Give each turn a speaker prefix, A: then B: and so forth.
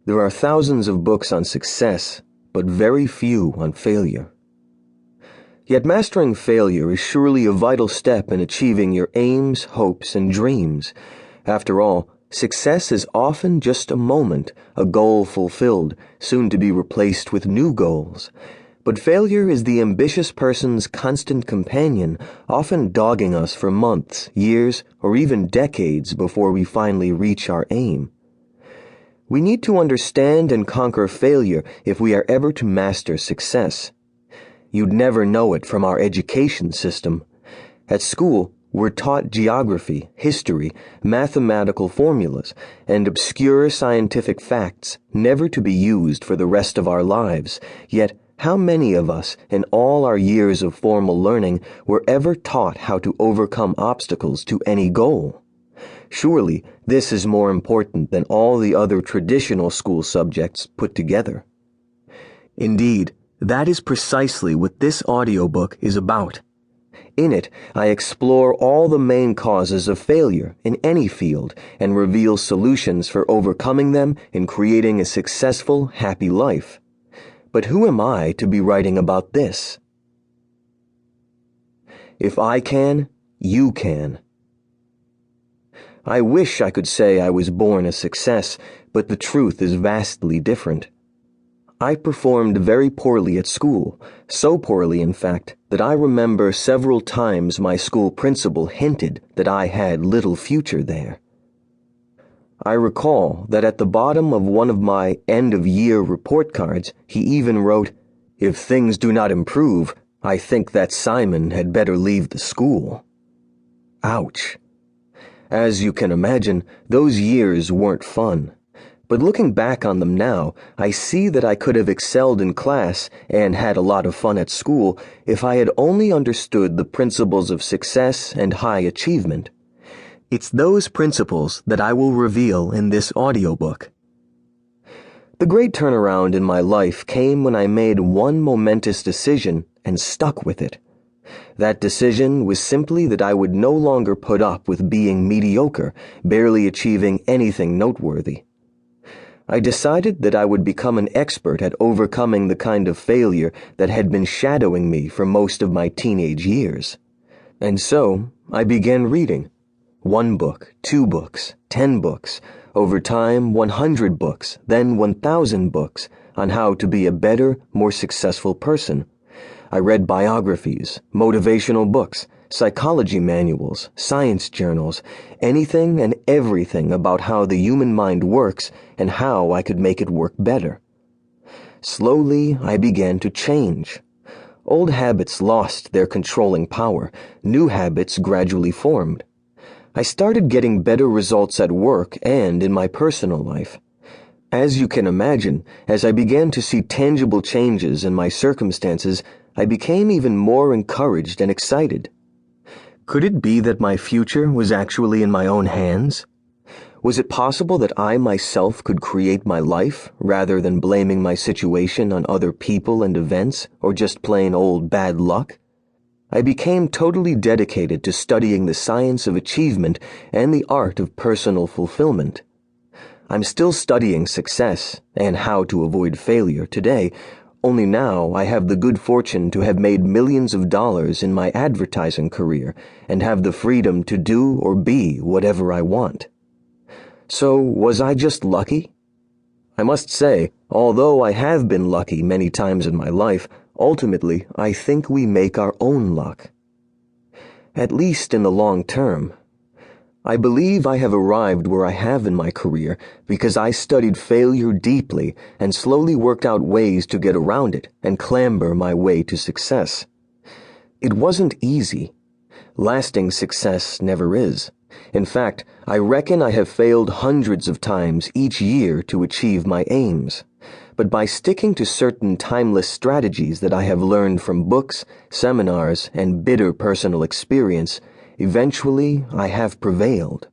A: There are thousands of books on success, but very few on failure. Yet mastering failure is surely a vital step in achieving your aims, hopes, and dreams. After all, success is often just a moment, a goal fulfilled, soon to be replaced with new goals. But failure is the ambitious person's constant companion, often dogging us for months, years, or even decades before we finally reach our aim. We need to understand and conquer failure if we are ever to master success. You'd never know it from our education system. At school, we're taught geography, history, mathematical formulas, and obscure scientific facts never to be used for the rest of our lives. Yet, how many of us, in all our years of formal learning, were ever taught how to overcome obstacles to any goal? Surely, this is more important than all the other traditional school subjects put together. Indeed, that is precisely what this audiobook is about. In it, I explore all the main causes of failure in any field and reveal solutions for overcoming them and creating a successful, happy life. But who am I to be writing about this? If I can, you can. I wish I could say I was born a success, but the truth is vastly different. I performed very poorly at school, so poorly, in fact, that I remember several times my school principal hinted that I had little future there. I recall that at the bottom of one of my end-of-year report cards, he even wrote, "If things do not improve, I think that Simon had better leave the school." Ouch. As you can imagine, those years weren't fun. But looking back on them now, I see that I could have excelled in class and had a lot of fun at school if I had only understood the principles of success and high achievement. It's those principles that I will reveal in this audiobook. The great turnaround in my life came when I made one momentous decision and stuck with it. That decision was simply that I would no longer put up with being mediocre, barely achieving anything noteworthy. I decided that I would become an expert at overcoming the kind of failure that had been shadowing me for most of my teenage years. And so, I began reading. 1 book, 2 books, 10 books, over time 100 books, then 1,000 books on how to be a better, more successful person. I read biographies, motivational books, psychology manuals, science journals, anything and everything about how the human mind works and how I could make it work better. Slowly, I began to change. Old habits lost their controlling power. New habits gradually formed. I started getting better results at work and in my personal life. As you can imagine, as I began to see tangible changes in my circumstances, I became even more encouraged and excited. Could it be that my future was actually in my own hands? Was it possible that I myself could create my life rather than blaming my situation on other people and events or just plain old bad luck? I became totally dedicated to studying the science of achievement and the art of personal fulfillment. I'm still studying success and how to avoid failure today, only now I have the good fortune to have made millions of dollars in my advertising career and have the freedom to do or be whatever I want. So, was I just lucky? I must say, although I have been lucky many times in my life, ultimately I think we make our own luck. At least in the long term. I believe I have arrived where I have in my career because I studied failure deeply and slowly worked out ways to get around it and clamber my way to success. It wasn't easy. Lasting success never is. In fact, I reckon I have failed hundreds of times each year to achieve my aims. But by sticking to certain timeless strategies that I have learned from books, seminars, and bitter personal experience, eventually I have prevailed.